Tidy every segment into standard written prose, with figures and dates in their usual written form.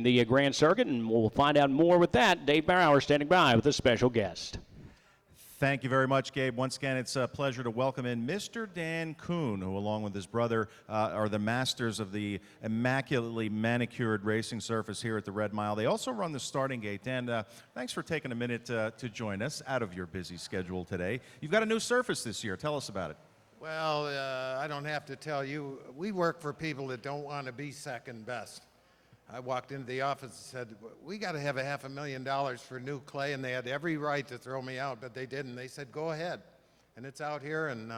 the Grand Circuit, and we'll find out more with that. Dave Barrower standing by with a special guest. Thank you very much, Gabe. Once again, it's a pleasure to welcome in Mr. Dan Coon, who, along with his brother, are the masters of the immaculately manicured racing surface here at the Red Mile. They also run the starting gate. Dan, thanks for taking a minute to join us out of your busy schedule today. You've got a new surface this year. Tell us about it. Well, I don't have to tell you, we work for people that don't want to be second best. I walked into the office and said, we got to have $500,000 for new clay, and they had every right to throw me out, but they didn't. They said, go ahead. And it's out here, and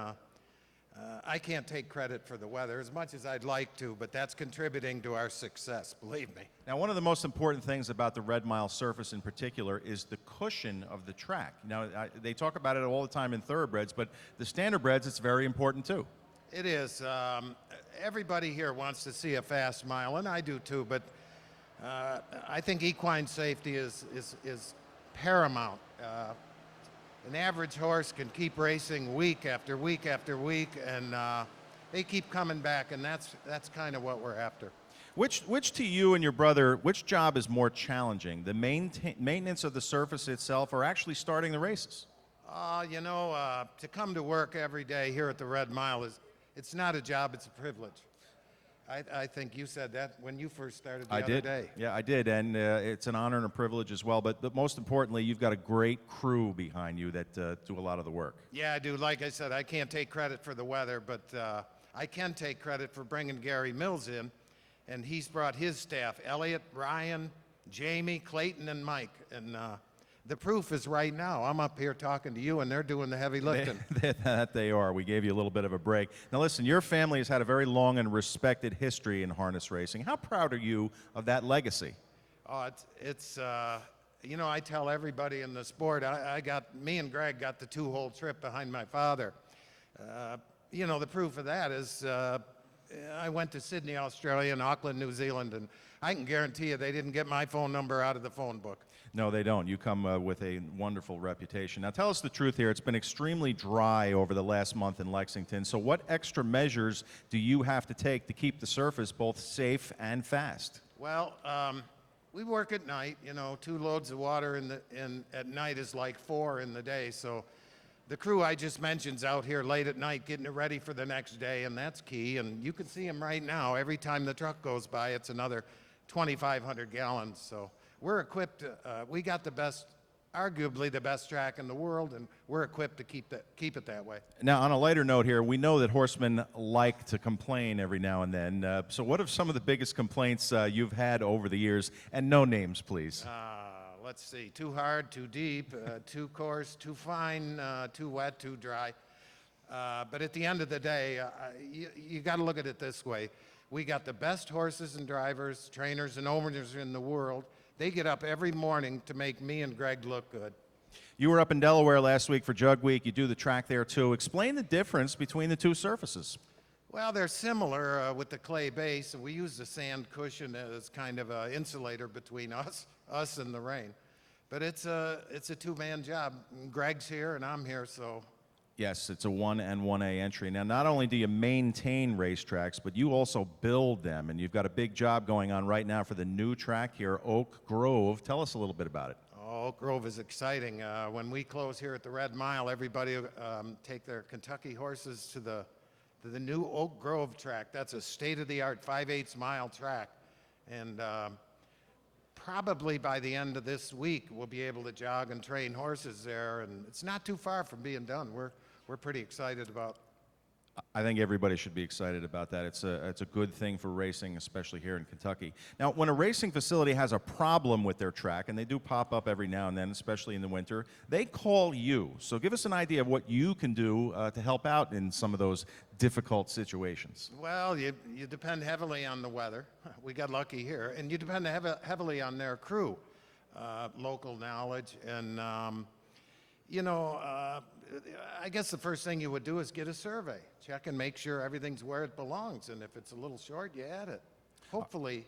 I can't take credit for the weather as much as I'd like to, but that's contributing to our success, believe me. Now, one of the most important things about the Red Mile surface in particular is the cushion of the track. Now, they talk about it all the time in thoroughbreds, but the standardbreds, it's very important too. It is. Everybody here wants to see a fast mile, and I do too, but I think equine safety is paramount. An average horse can keep racing week after week after week, and they keep coming back, and that's kind of what we're after. Which to you and your brother, which job is more challenging, the maintenance of the surface itself or actually starting the races? To come to work every day here at the Red Mile it's not a job, it's a privilege. I think you said that when you first started the other day. Yeah, I did, and it's an honor and a privilege as well. But most importantly, you've got a great crew behind you that do a lot of the work. Yeah, I do. Like I said, I can't take credit for the weather, but I can take credit for bringing Gary Mills in, and he's brought his staff, Elliot, Ryan, Jamie, Clayton, and Mike. And the proof is right now. I'm up here talking to you, and they're doing the heavy lifting. That they are. We gave you a little bit of a break. Now listen, your family has had a very long and respected history in harness racing. How proud are you of that legacy? Oh, I tell everybody in the sport, me and Greg got the two-hole trip behind my father. The proof of that is I went to Sydney, Australia, and Auckland, New Zealand, and I can guarantee you they didn't get my phone number out of the phone book. No, they don't. You come with a wonderful reputation. Now, tell us the truth here. It's been extremely dry over the last month in Lexington. So what extra measures do you have to take to keep the surface both safe and fast? Well, we work at night. 2 loads of water at night is like 4 in the day. So the crew I just mentioned's out here late at night getting it ready for the next day, and that's key. And you can see them right now. Every time the truck goes by, it's another 2,500 gallons. So we're equipped. We got arguably the best track in the world, and we're equipped to keep it that way. Now, on a lighter note here, we know that horsemen like to complain every now and then. So what are some of the biggest complaints you've had over the years? And no names, please. Let's see. Too hard, too deep, too coarse, too fine, too wet, too dry. But at the end of the day, you got to look at it this way. We got the best horses and drivers, trainers and owners in the world. They get up every morning to make me and Greg look good. You were up in Delaware last week for Jug Week. You do the track there too. Explain the difference between the two surfaces. Well, they're similar with the clay base, and we use the sand cushion as kind of an insulator between us and the rain. But it's a two-man job. Greg's here and I'm here, so. Yes, it's a 1 and 1A entry. Now, not only do you maintain racetracks, but you also build them, and you've got a big job going on right now for the new track here, Oak Grove. Tell us a little bit about it. Oh, Oak Grove is exciting. When we close here at the Red Mile, everybody take their Kentucky horses to the new Oak Grove track. That's a state-of-the-art 5/8 mile track, and probably by the end of this week, we'll be able to jog and train horses there, and it's not too far from being done. We're pretty excited about. I think everybody should be excited about that. It's a good thing for racing, especially here in Kentucky. Now, when a racing facility has a problem with their track, and they do pop up every now and then, especially in the winter, they call you. So give us an idea of what you can do to help out in some of those difficult situations. Well, you depend heavily on the weather. We got lucky here. And you depend heavily on their crew, local knowledge, and I guess the first thing you would do is get a survey. Check and make sure everything's where it belongs. And if it's a little short, you add it. Hopefully,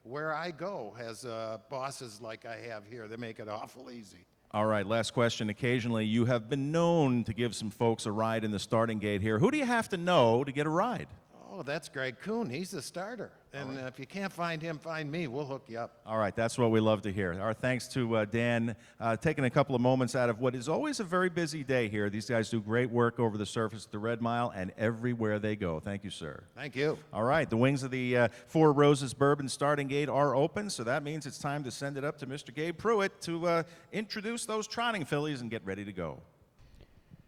where I go has bosses like I have here that make it awful easy. All right, last question. Occasionally, you have been known to give some folks a ride in the starting gate here. Who do you have to know to get a ride? Oh, Oh, that's Greg Coon. He's the starter. And if you can't find him, find me. We'll hook you up. All right, that's what we love to hear. Our thanks to Dan, taking a couple of moments out of what is always a very busy day here. These guys do great work over the surface at the Red Mile and everywhere they go. Thank you, sir. Thank you. All right, the wings of the Four Roses Bourbon starting gate are open, so that means it's time to send it up to Mr. Gabe Pruitt to introduce those trotting fillies and get ready to go.